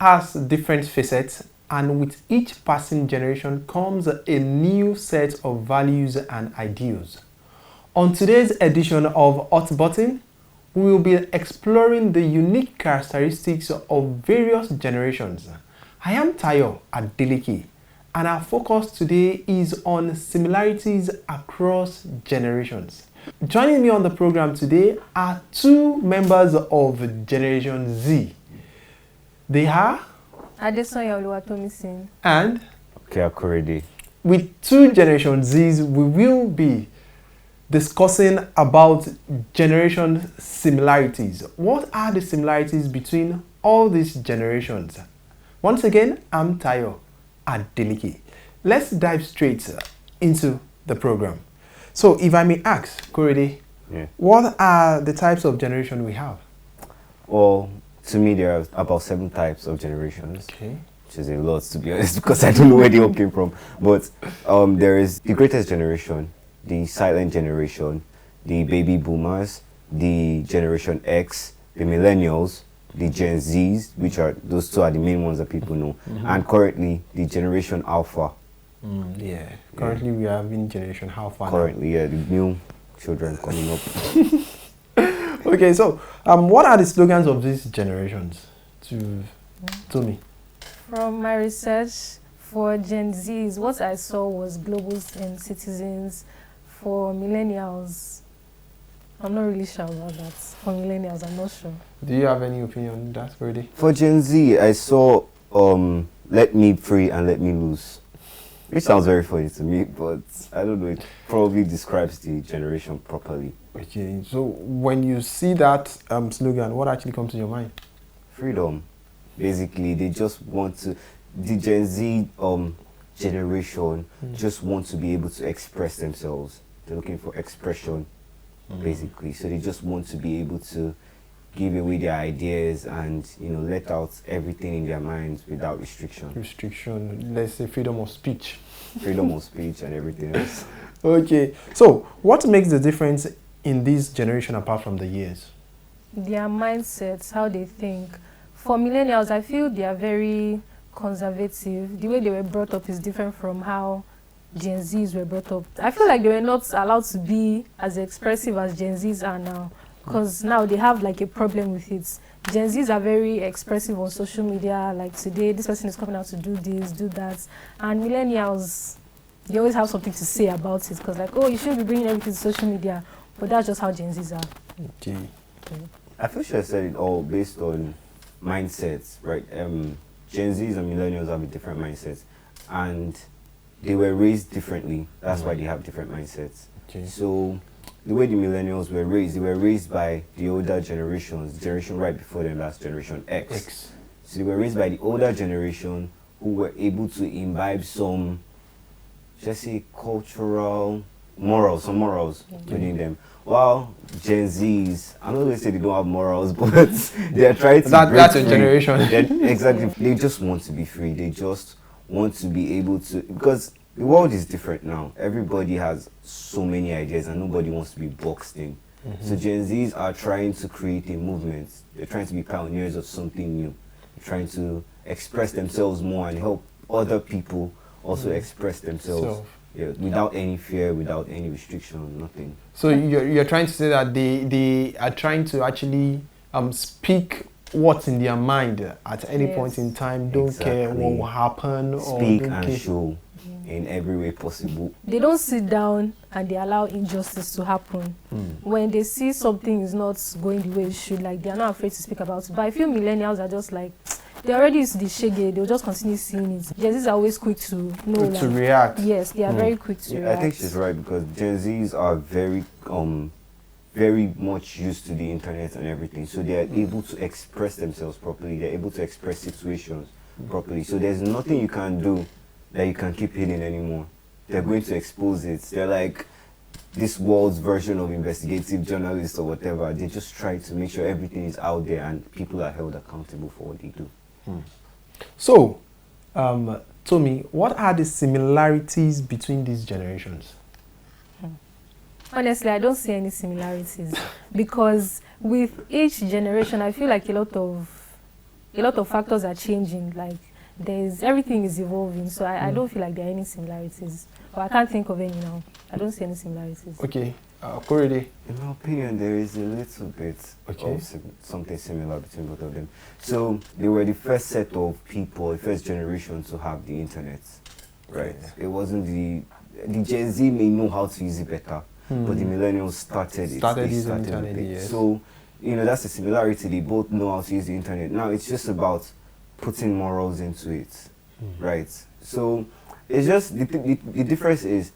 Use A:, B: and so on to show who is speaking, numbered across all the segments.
A: has different facets, and with each passing generation comes a new set of values and ideals. On today's edition of Hot Button, we will be exploring the unique characteristics of various generations. I am Tayo Adeleke, and our focus today is on similarities across generations. Joining me on the program today are two members of Generation Z. They are
B: Adeleke
A: and
C: Akorede.
A: With two Generation Zs, we will be discussing about generation similarities. What are the similarities between all these generations? Once again, I'm Tayo Adeleke. Let's dive straight into the program. So, if I may ask, Korede, what are the types of generation we have?
C: Well, to me, there are about 7 types of generations.
A: Okay.
C: Which is a lot, to be honest, because I don't know where they all came from. But there is the greatest generation, the silent generation, the baby boomers, the Generation X, the millennials, the Gen Zs, which are, those two are the main ones that people know, and currently the Generation Alpha.
A: Currently we are in Generation Alpha.
C: Currently, the new children coming up.
A: Okay, so what are the slogans of these generations? To me.
B: From my research for Gen Zs, what I saw was global citizens. For millennials, I'm not really sure about that. For millennials, I'm not sure.
A: Do you have any opinion on that, Korede?
C: For Gen Z, I saw let me free and let me loose. Which sounds very funny to me, but I don't know, it probably describes the generation properly.
A: Okay, so when you see that slogan, what actually comes to your mind?
C: Freedom. Basically, they just want to, the Gen Z generation just want to be able to express themselves. They're looking for expression, basically. So they just want to be able to give away their ideas and, let out everything in their minds without restriction.
A: Let's say freedom of speech.
C: Freedom of speech and everything else.
A: Okay, so what makes the difference in this generation apart from the years?
B: Their mindsets, how they think. For millennials, I feel they are very conservative. The way they were brought up is different from how Gen Zs were brought up. I feel like they were not allowed to be as expressive as Gen Zs are now, because now they have like a problem with it. Gen Zs are very expressive on social media, like today this person is coming out to do this, do that, and millennials, they always have something to say about it, because like, oh, you shouldn't be bringing everything to social media, but that's just how Gen Zs are.
A: Okay.
C: I feel she said it all based on mindsets, right? Gen Zs and millennials have a different mindsets, and they were raised differently. That's why they have different mindsets.
A: Okay.
C: So the way the millennials were raised, they were raised by the older generations, the generation right before them, that's Generation X. So they were raised by the older generation who were able to imbibe some, just say, cultural morals, some morals within them. While Gen Zs, I'm not going to say they don't have morals, but they're trying to
A: that's a generation.
C: Exactly. They just want to be free. They just want to be able to, because the world is different now. Everybody has so many ideas and nobody wants to be boxed in. So Gen Zs are trying to create a movement. They're trying to be pioneers of something new. They're trying to express themselves more and help other people also express themselves. Yeah, without any fear, without any restriction, nothing.
A: So you're trying to say that they are trying to actually speak what's in their mind at any point in time, don't care what will happen.
C: Speak
A: or
C: and show in every way possible.
B: They don't sit down and they allow injustice to happen. When they see something is not going the way it should, like, they are not afraid to speak about it. But I feel millennials are just like, they already used to the shaggy, they'll just continue seeing it. Gen Zs are always quick to know,
A: to react.
B: Yes, they are very quick to react.
C: I think she's right, because Gen Zs are very much used to the internet and everything, so they are able to express themselves properly. They're able to express situations properly. So there's nothing you can do that you can keep hidden anymore. They're going to expose it. They're like this world's version of investigative journalists or whatever. They just try to make sure everything is out there and people are held accountable for what they do.
A: So, Tommy, what are the similarities between these generations?
B: Honestly, I don't see any similarities because with each generation, I feel like a lot a lot of factors are changing. Like everything is evolving. So I don't feel like there are any similarities. Or I can't think of any now. I don't see any similarities.
A: Okay. Korede?
C: In my opinion, there is a little bit of something similar between both of them. So they were the first set of people, the first generation to have the internet, right? Yeah. It wasn't the Gen Z may know how to use it better, but the millennials started using the internet. Yes. So, that's a similarity. They both know how to use the internet. Now it's just about putting morals into it, right? So it's just the difference is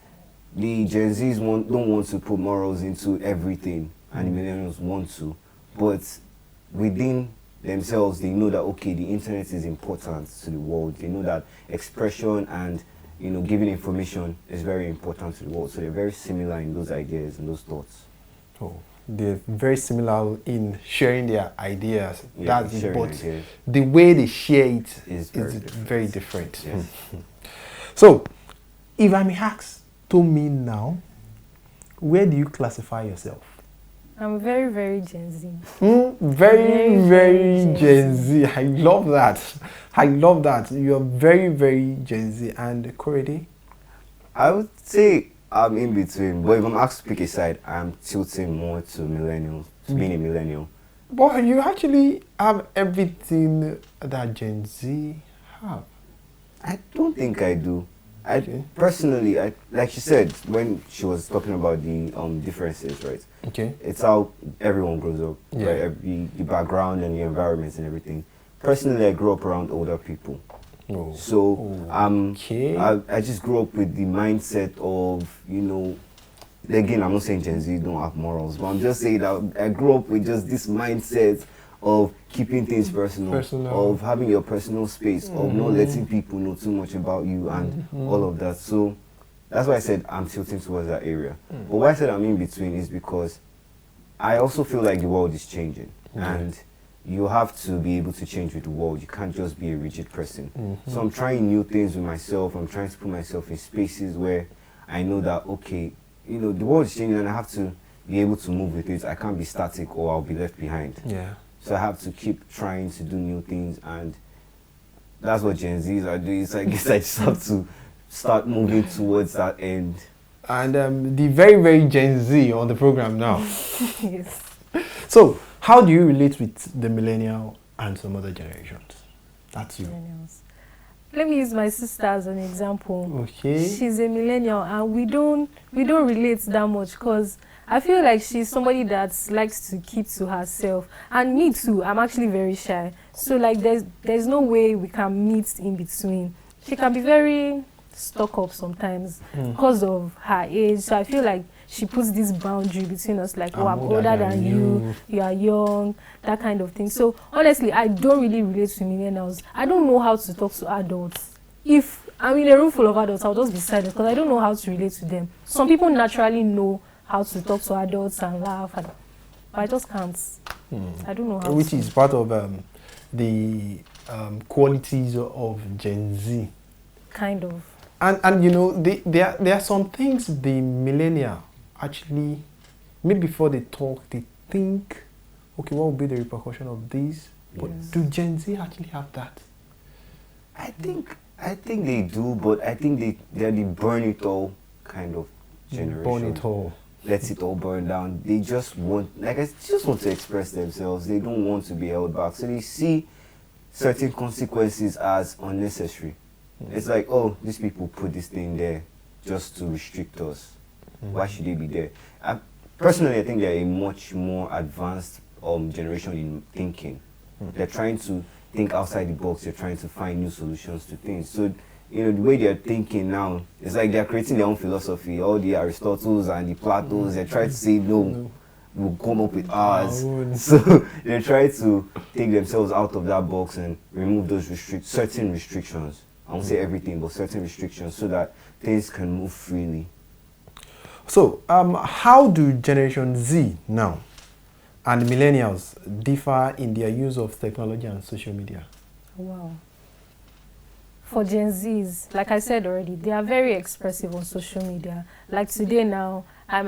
C: the Gen Zs don't want to put morals into everything, and the millennials want to, but within themselves they know that okay, the internet is important to the world. They know that expression and giving information is very important to the world. So they're very similar in those ideas and those thoughts.
A: Oh, they're very similar in sharing their ideas.
C: Yeah,
A: but the way they share it is very different.
C: Yes.
A: So, if I may ask to me now, where do you classify yourself?
B: I'm very, very Gen Z.
A: Very Gen Z. I love that. I love that. You're very, very Gen Z. And Korede?
C: I would say I'm in between. But if I'm asked to pick a side, I'm tilting more to millennials, to being a millennial.
A: But you actually have everything that Gen Z have.
C: I don't think I do. Personally, like she said when she was talking about the differences, right?
A: Okay.
C: It's how everyone grows up, right? The background and the environments and everything. Personally, I grew up around older people.
A: Oh.
C: So I just grew up with the mindset of, again, I'm not saying Gen Z don't have morals, but I'm just saying that I grew up with just this mindset of keeping things personal, of having your personal space, of not letting people know too much about you and all of that. So that's why I said I'm tilting towards that area. But why I said I'm in between is because I also feel like the world is changing, and you have to be able to change with the world. You can't just be a rigid person. So I'm trying new things with myself. I'm trying to put myself in spaces where I know that, okay, the world is changing and I have to be able to move with it. I can't be static or I'll be left behind.
A: Yeah.
C: So I have to keep trying to do new things, and that's what Gen Zs are doing. So I guess I just have to start moving towards that end.
A: And the very, very Gen Z on the program now.
B: Yes.
A: So, how do you relate with the millennial and some other generations? That's you.
B: Millennials. Let me use my sister as an example.
A: Okay.
B: She's a millennial, and we don't relate that much because I feel like she's somebody that likes to keep to herself. And me too, I'm actually very shy. So like there's no way we can meet in between. She can be very stuck up sometimes because of her age. So I feel like she puts this boundary between us, like, I'm older than you, you are young, that kind of thing. So honestly, I don't really relate to millennials. I don't know how to talk to adults. If I'm in a room full of adults, I'll just be silent because I don't know how to relate to them. Some people naturally know how to talk to adults and laugh, but I just can't. I don't know how.
A: Which is part of the qualities of Gen Z.
B: Kind of.
A: And there are some things the millennial actually, maybe before they talk, they think, okay, what will be the repercussion of this? But do Gen Z actually have that?
C: I think they do, but I think they're the burn it all kind of generation.
A: Burn it all.
C: Let it all burn down. They just want to express themselves. They don't want to be held back. So they see certain consequences as unnecessary. It's like, oh, these people put this thing there just to restrict us. Why should they be there? Personally, I think they're a much more advanced generation in thinking. They're trying to think outside the box. They're trying to find new solutions to things. So, the way they're thinking now, it's like they're creating their own philosophy. All the Aristotles and the Platos, they're trying to say, no, we'll come up with ours. So they try to take themselves out of that box and remove those certain restrictions. I won't say everything, but certain restrictions so that things can move freely.
A: So, how do Generation Z now and millennials differ in their use of technology and social media?
B: Wow. For Gen Zs, like I said already, they are very expressive on social media. Like today now, I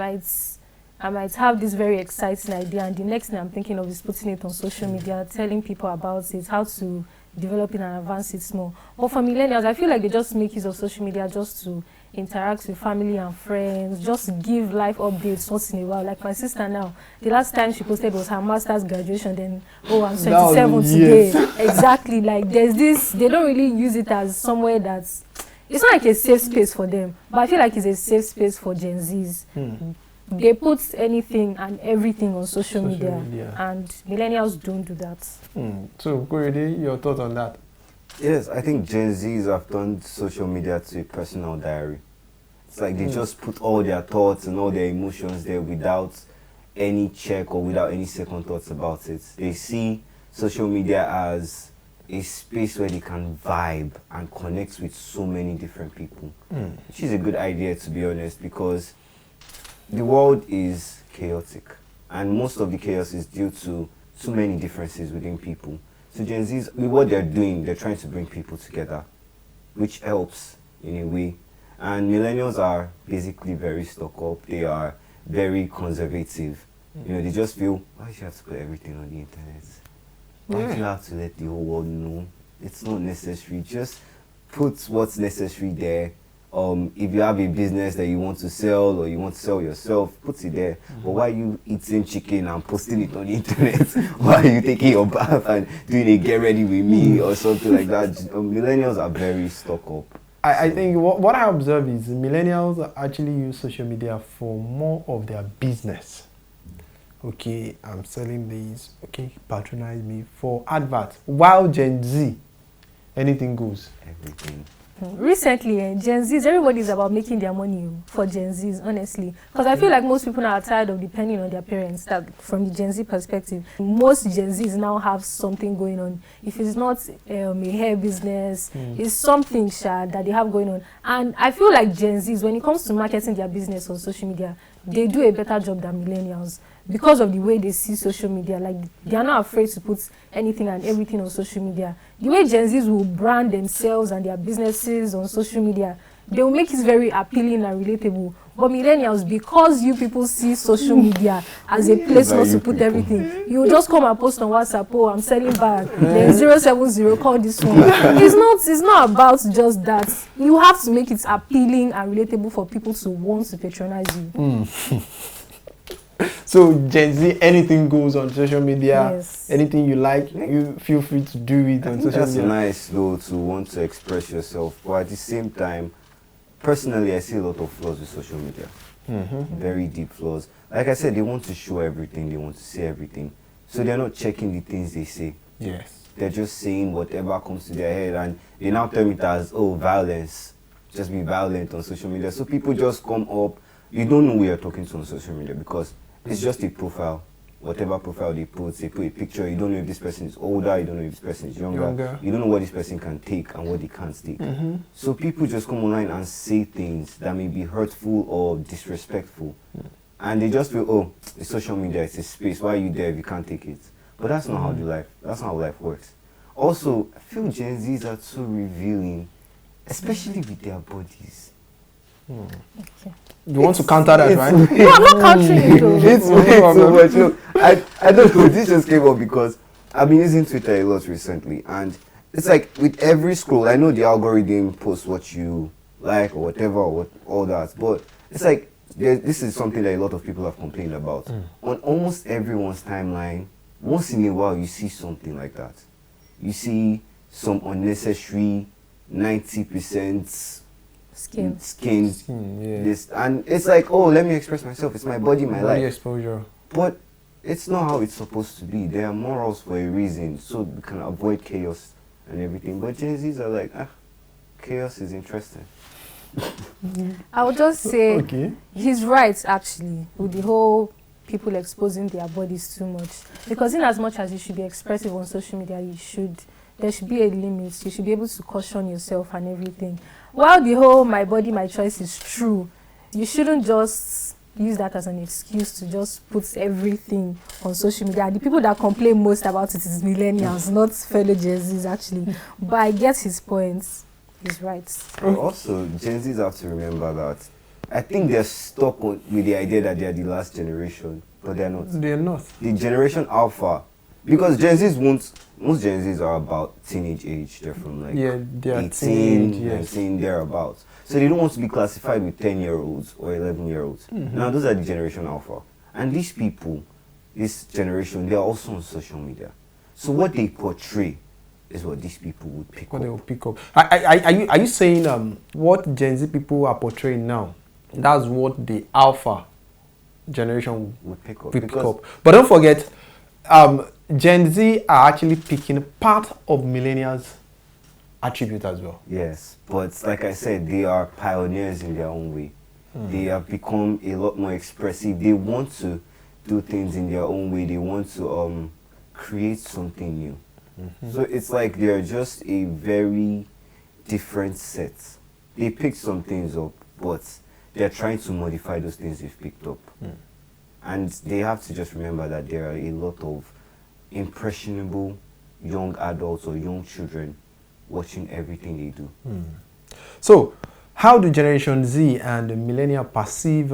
B: I might have this very exciting idea, and the next thing I'm thinking of is putting it on social media, telling people about it, how to develop it and advance it more. But for millennials, I feel like they just make use of social media just to interact with family and friends, just give life updates once in a while. Like my sister now, the last time she posted was her master's graduation, then, oh, I'm 27 today. Exactly, like there's this, they don't really use it as somewhere that's, it's not like a safe space for them, but I feel like it's a safe space for Gen Zs. They put anything and everything on social media, and millennials don't do that.
A: So, Korede, your thoughts on that?
C: Yes, I think Gen Zs have turned social media to a personal diary. It's like they just put all their thoughts and all their emotions there without any check or without any second thoughts about it. They see social media as a space where they can vibe and connect with so many different people, which is a good idea, to be honest, because the world is chaotic, and most of the chaos is due to too many differences within people. So Gen Zs, with what they're doing, they're trying to bring people together, which helps in a way. And millennials are basically very stuck up. They are very conservative. You know, they just feel, why do you have to put everything on the internet? Why do you have to let the whole world know? It's not necessary. Just put what's necessary there. If you have a business that you want to sell or you want to sell yourself, put it there. But why are you eating chicken and posting it on the internet? Why are you taking your bath and doing a get ready with me or something like that? Millennials are very stuck up.
A: I think what I observe is millennials actually use social media for more of their business. Okay, I'm selling these. Okay, patronize me for adverts. While Gen Z, anything goes.
C: Everything.
B: Recently, Gen Zs, everybody's about making their money for Gen Zs, honestly. Because I feel like most people now are tired of depending on their parents. That from the Gen Z perspective, most Gen Zs now have something going on. If it's not a hair business, it's something that they have going on. And I feel like Gen Zs, when it comes to marketing their business on social media, they do a better job than millennials because of the way they see social media. Like, they are not afraid to put anything and everything on social media. The way Gen Zs will brand themselves and their businesses on social media, they will make it very appealing and relatable. But millennials, because you people see social media as a place not to put everything, you just come and post on WhatsApp, oh, I'm selling bag, then 070, call this one. It's not about just that. You have to make it appealing and relatable for people to want to patronize you.
A: So Gen Z, anything goes on social media.
B: Yes.
A: Anything you like, you feel free to do it on social
C: That's
A: media.
C: nice though, to want to express yourself, but at the same time, personally, I see a lot of flaws with social media. Very deep flaws. Like I said, they want to show everything, they want to say everything. So they're not checking the things they say.
A: Yes.
C: They're just saying whatever comes to their head, and they now term it as, oh, violence. Just be violent on social media. So people just come up. You don't know who you're talking to on social media because it's just a profile. Whatever profile they put a picture. You don't know if this person is older, you don't know if this person is younger. You don't know what this person can take and what they can't take. So people just come online and say things that may be hurtful or disrespectful. And they just feel, oh, it's social media, it's a space. Why are you there if you can't take it? But that's not that's not how life works. Also, I feel Gen Zs are so revealing, especially with their bodies.
B: Okay.
A: You want to counter that, right?
B: No, I'm not countering it though.
C: It's way too much. Look, I don't know, this just came up because I've been using Twitter a lot recently, and it's like with every scroll, I know the algorithm posts what you like or whatever or all that, but it's like this is something that a lot of people have complained about. On almost everyone's timeline, once in a while you see something like that. You see some unnecessary 90% skin,
A: Yeah.
C: this, and it's like, oh, let me express myself, it's my body, my
A: Body
C: life.
A: exposure.
C: But it's not how it's supposed to be. There are morals for a reason, so we can avoid chaos and everything. But Gen Zs are like, chaos is interesting.
B: I would just say he's right, actually, with the whole people exposing their bodies too much. Because in as much as you should be expressive on social media, there should be a limit. You should be able to caution yourself and everything. While the whole my body, my choice is true, you shouldn't just use that as an excuse to just put everything on social media. The people that complain most about it is millennials, not fellow Gen Zs, actually. But I get his points. He's right.
C: Also, Gen Zs have to remember that I think they're stuck with the idea that they're the last generation, but they're not.
A: They're not.
C: The generation Alpha, because Gen Zs most Gen Zs are about teenage age. They're from like
A: They are
C: 18,
A: teenage, yes.
C: 19, thereabouts. So they don't want to be classified with 10-year-olds or 11-year-olds. Now those are the generation Alpha. And these people, this generation, they are also on social media. So what they portray is what these people would pick
A: What
C: up.
A: they will pick up. Are you saying what Gen Z people are portraying now? That's what the Alpha generation
C: Would pick up.
A: will pick
C: Because
A: up. But don't forget, Gen Z are actually picking part of millennials' attribute as well.
C: yes, but like I said, they are pioneers in their own way. They have become a lot more expressive. They want to do things in their own way. They want to create something new. So it's like they're just a very different set. They picked some things up, but they're trying to modify those things they've picked up. And they have to just remember that there are a lot of impressionable young adults or young children watching everything they do.
A: So, how do Generation Z and Millennial perceive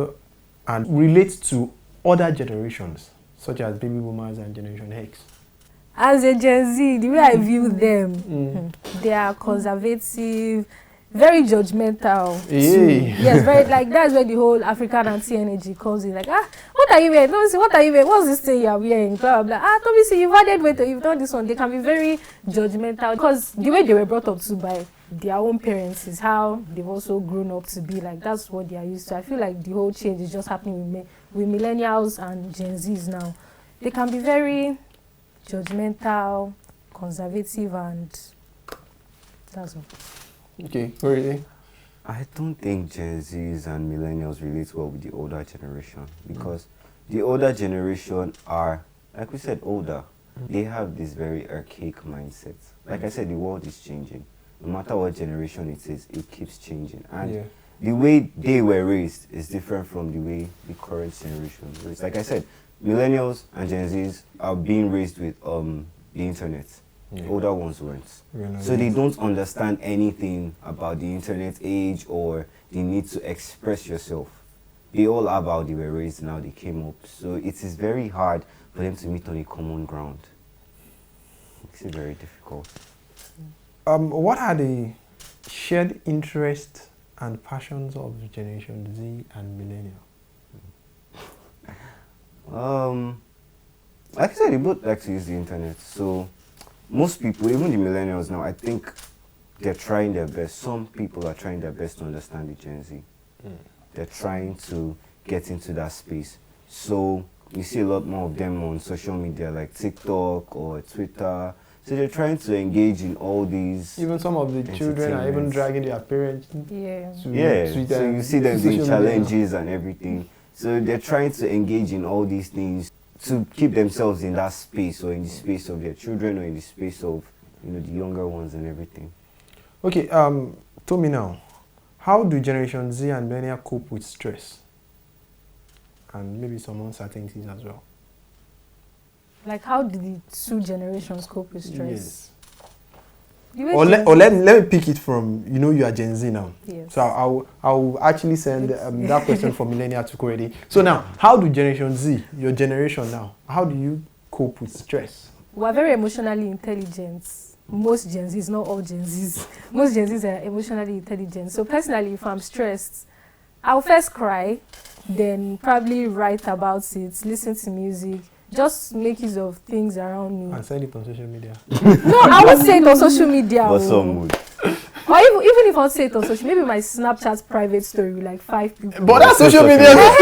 A: and relate to other generations, such as Baby Boomers and Generation X?
B: As a Gen Z, the way I view them, they are conservative, very judgmental.
A: Hey.
B: Yes, very like that's where the whole African anti-energy comes in. Like, what are you wearing? Don't see what are you wearing? What's this thing you're wearing? Blah blah blah. Don't see you've added weight or you've done this one. They can be very judgmental because the way they were brought up to by their own parents is how they've also grown up to be. Like that's what they are used to. I feel like the whole change is just happening with millennials and Gen Zs now. They can be very judgmental, conservative, and that's all.
A: Okay, really?
C: I don't think Gen Zs and millennials relate well with the older generation because the older generation are, like we said, older. They have this very archaic mindset. Like I said, the world is changing. No matter what generation it is, it keeps changing. And the way they were raised is different from the way the current generation is raised. Like I said, millennials and Gen Zs are being raised with the internet. The older ones weren't. So they don't understand anything about the internet age or the need to express yourself. They all are how they were raised and how they came up. So it is very hard for them to meet on a common ground. Makes it very difficult.
A: What are the shared interests and passions of Generation Z and Millennial?
C: Like I said, they both like to use the internet. So most people, even the millennials now, I think they're trying their best. Some people are trying their best to understand the Gen Z. They're trying to get into that space. So you see a lot more of them on social media like TikTok or Twitter. So they're trying to engage in all these.
A: Even some of the children are even dragging their parents.
C: So you see them doing challenges and everything. So they're trying to engage in all these things to keep themselves in that space or in the space of their children or in the space of the younger ones and everything.
A: Okay, tell me now, how do Generation Z and Millennial cope with stress? And maybe some uncertainties as well.
B: Like how do the two generations cope with stress?
A: Yes.
B: Or
A: let me pick it from, you are Gen Z now.
B: Yes.
A: So I'll actually send that question from Millennial to Korede. So now, how do Generation Z, your generation now, how do you cope with stress?
B: We're very emotionally intelligent. Most Gen Zs, not all Gen Zs. Most Gen Zs are emotionally intelligent. So personally, if I'm stressed, I'll first cry, then probably write about it, listen to music, just make use of things around me.
A: And send it on social media.
B: No, I won't say it on social media.
C: But some would.
B: Or even if I say it on social, maybe my Snapchat private story with like 5 people.
A: But that's social media.
B: Now 5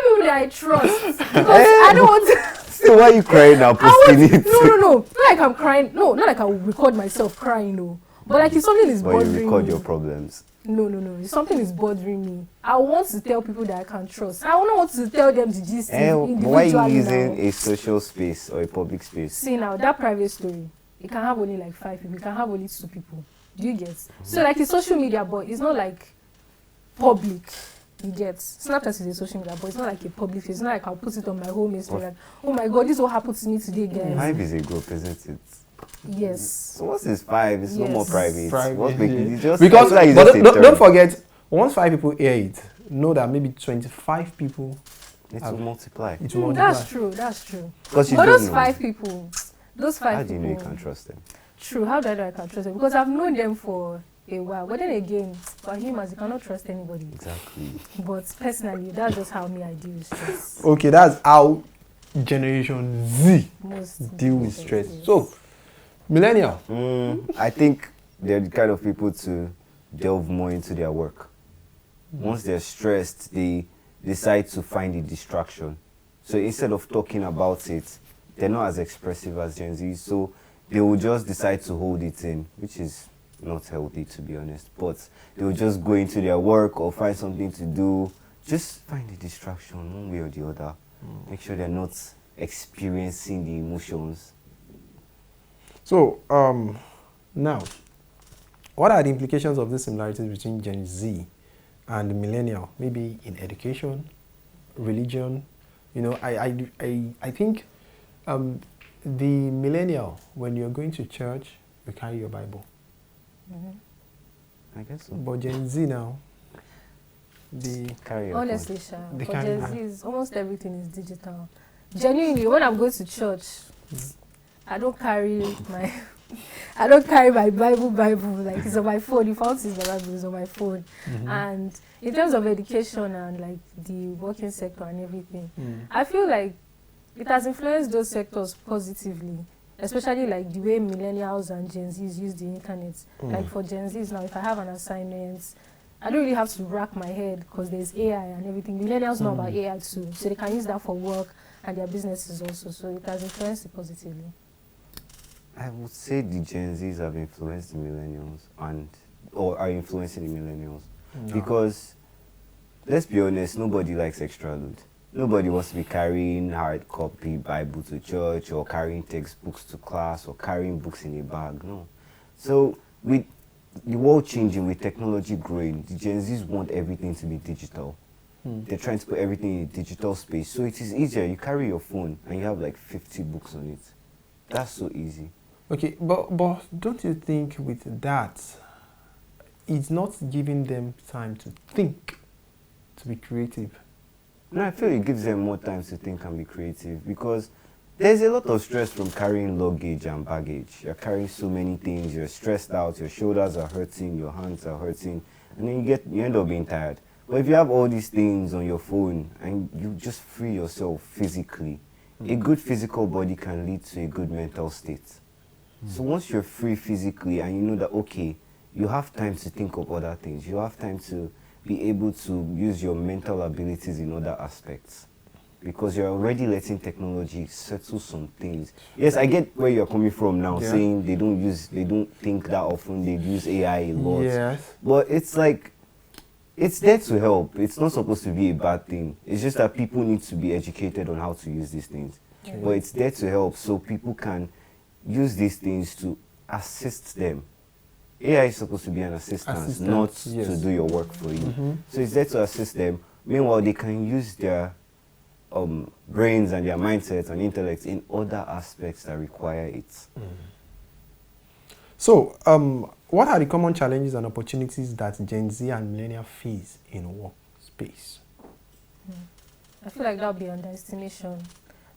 B: people that I trust. Because I don't want to.
C: So why are you crying now, posting it?
B: No. Not like I'm crying. No, not like I'll record myself crying, no. But like if something is bothering me.
C: But you record your problems.
B: No. If something is bothering me, I want to tell people that I can trust. I don't want to tell them to just individually.
C: Why are you using a social space or a public space?
B: See now, that private story, it can have only like 5 people. It can have only 2 people. Do you get? So like it's social media, but it's not like public. You get? Snapchat is a social media, but it's not like a public face. It's not like I'll put it on my home Instagram. Like, oh my God, this is what happened to me today, guys.
C: 5 is a group, isn't it?
B: Yes.
C: So what's this 5? It's no more private. What's making it just
A: because don't forget, once 5 people hear it, know that maybe 25 people.
C: It will multiply.
A: It will multiply.
B: That's true. That's true.
C: Because
B: But those 5 people,
C: how do you know you can't trust them?
B: True. How do I know I can trust them? Because I've known them for a while. But then again, for humans, you cannot trust anybody.
C: Exactly.
B: But personally, that's just how me I deal with stress.
A: Okay, that's how Generation Z
B: Most
A: deal with stress.
B: yes.
A: So, millennial.
C: I think they're the kind of people to delve more into their work. Once they're stressed, they decide to find a distraction. So instead of talking about it, they're not as expressive as Gen Z. So they will just decide to hold it in, which is not healthy, to be honest. But they will just go into their work or find something to do. Just find a distraction one way or the other. Make sure they're not experiencing the emotions.
A: So, now, what are the implications of these similarities between Gen Z and millennial? Maybe in education, religion. You know, I think the millennial, when you're going to church, you carry your Bible.
C: I guess so.
A: But Gen Z now, the
C: Carry your
B: Honestly,
A: They
B: for
A: can't-
B: Gen Z, almost everything is digital. Genuinely, when I'm going to church, I don't carry my Bible. Like, it's on my phone. If I want to use my Bible, it's on my phone. And in terms of education and like the working sector and everything, I feel like it has influenced those sectors positively, especially like the way millennials and Gen Zs use the internet. Like for Gen Zs now, if I have an assignment, I don't really have to rack my head because there's AI and everything. Millennials know about AI too, so they can use that for work and their businesses also. So it has influenced it positively.
C: I would say the Gen Zs have influenced the millennials or are influencing the millennials. Because, let's be honest, nobody likes extra load. Nobody wants to be carrying hard copy Bible to church or carrying textbooks to class or carrying books in a bag. No. So, with the world changing, with technology growing, the Gen Zs want everything to be digital. They're trying to put everything in a digital space. So it is easier. You carry your phone and you have like 50 books on it. That's so easy.
A: Okay, but don't you think with that, it's not giving them time to think, to be creative?
C: No, I feel it gives them more time to think and be creative because there's a lot of stress from carrying luggage and baggage. You're carrying so many things, you're stressed out, your shoulders are hurting, your hands are hurting, and then you end up being tired. But if you have all these things on your phone and you just free yourself physically, a good physical body can lead to a good mental state. So once you're free physically and you know that, okay, you have time to think of other things, you have time to be able to use your mental abilities in other aspects. Because you're already letting technology settle some things. Yes, I get where you're coming from now, saying they don't think that often, they use AI a lot.
A: Yes.
C: But it's like, it's there to help. It's not supposed to be a bad thing. It's just that people need to be educated on how to use these things. But it's there to help so people can use these things to assist them. AI is supposed to be an assistant, not to do your work for you. So it's there to assist them. Meanwhile, they can use their brains and their mindsets and intellect in other aspects that require it.
A: So, what are the common challenges and opportunities that Gen Z and millennial face in workspace?
B: I feel like that would be underestimation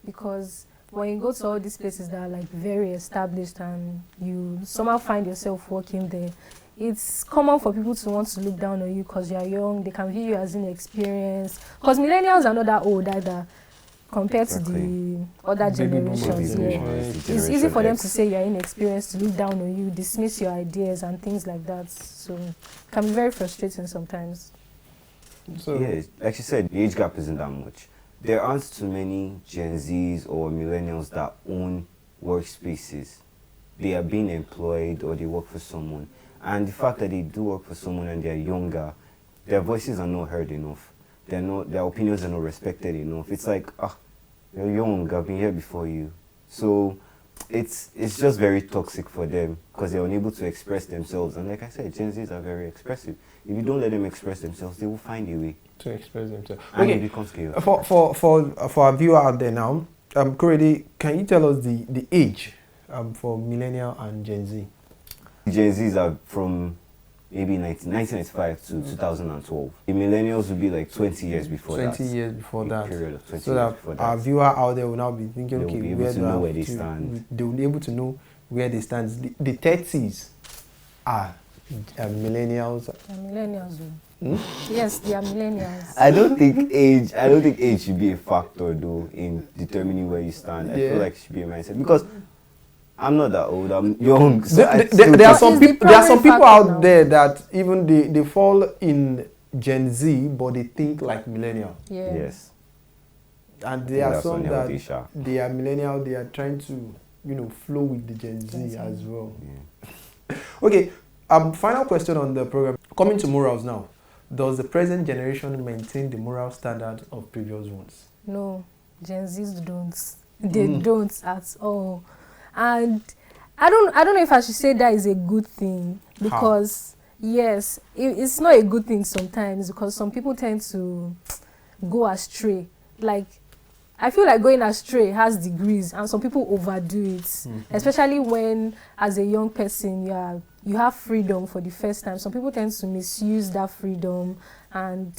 B: because when you go to all these places that are like very established and you somehow find yourself working there, it's common for people to want to look down on you because you're young. They can view you as inexperienced. Because millennials are not that old either compared to the other generations. It's easy for them to say you're inexperienced, to look down on you, dismiss your ideas and things like that. So it can be very frustrating sometimes.
A: So,
C: yeah, like you said, the age gap isn't that much. There aren't too many Gen Zs or millennials that own workspaces. They are being employed or they work for someone. And the fact that they do work for someone and they're younger, their voices are not heard enough. Their opinions are not respected enough. It's like, you're young, I've been here before you. So it's just very toxic for them because they're unable to express themselves. And like I said, Gen Zs are very expressive. If you don't let them express themselves, they will find a way
A: to express themselves.
C: And it becomes chaos.
A: For our viewer out there now, Korede, can you tell us the age for millennial and Gen Z?
C: Gen Zs are from maybe 1995 to 2012. The millennials will be like 20 years before
A: 20
C: that.
A: years before that.
C: Period of 20
A: So
C: years
A: that
C: before that.
A: our viewer out there will now be thinking,
C: They will
A: okay,
C: be able
A: where
C: to
A: do I
C: know
A: have
C: where they
A: to-
C: stand.
A: They will be able to know where they stand. The 30s are millennials.
B: They are millennials.
A: Hmm?
B: Yes, they are millennials.
C: I don't think age should be a factor though in determining where you stand. I
A: Yeah.
C: feel like it should be a mindset because I'm not that old. I'm young. So
A: There are some
B: It's the
A: people. There are some
B: primary
A: people
B: factor
A: out
B: now.
A: there that even they fall in Gen Z, but they think like millennial.
B: Yeah.
C: yes.
A: And there are
C: That's
A: some
C: unhealthy,
A: that
C: sha.
A: they are millennial. They are trying to, flow with the Gen
B: Gen
A: Z
B: Z.
A: as well.
C: Yeah.
A: Okay. Final question on the program. Coming to morals now. Does the present generation maintain the moral standards of previous ones?
B: No, Gen Zs don't. They
A: Mm.
B: don't at all. And I don't know if I should say that is a good thing, because yes, it's not a good thing sometimes, because some people tend to go astray. Like, I feel like going astray has degrees, and some people overdo it. Especially when, as a young person, you have freedom for the first time. Some people tend to misuse that freedom and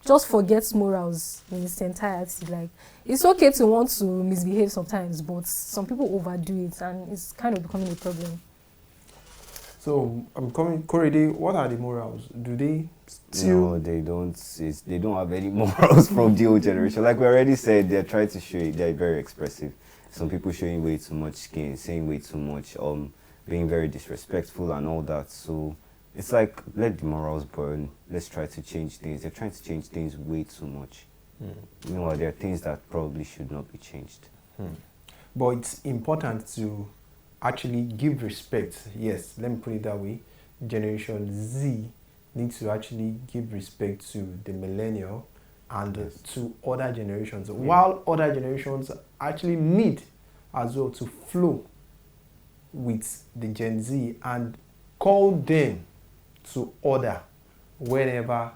B: just forget morals in its entirety. Like, it's okay to want to misbehave sometimes, but some people overdo it, and it's kind of becoming a problem.
A: So I'm coming. Korede, what are the morals? Do they still?
C: No, they don't. They don't have any morals from the old generation. Like we already said, they're trying to show it. They're very expressive. Some people showing way too much skin, saying way too much, being very disrespectful and all that. So it's like, let the morals burn. Let's try to change things. They're trying to change things way too much. Meanwhile, there are things that probably should not be changed.
A: But it's important to actually give respect. Yes, let me put it that way. Generation Z needs to actually give respect to the millennial and to other generations, while other generations actually need as well to flow with the Gen Z and call them to order wherever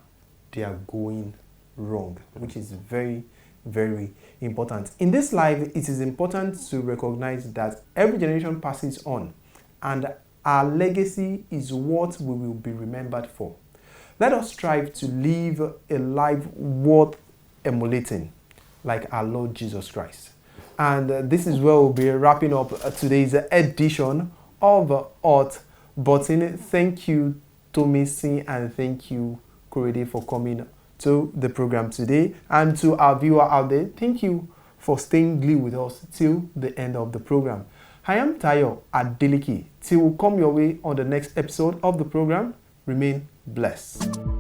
A: they are going wrong, which is very, very important. In this life, it is important to recognize that every generation passes on, and our legacy is what we will be remembered for. Let us strive to live a life worth emulating, like our Lord Jesus Christ. And this is where we'll be wrapping up today's edition of Hot Button. Thank you, Tomisi, and thank you, Korede, for coming to the program today. And to our viewer out there, thank you for staying glued with us till the end of the program. I am Tayo Adeleke. Till we come your way on the next episode of the program, remain blessed.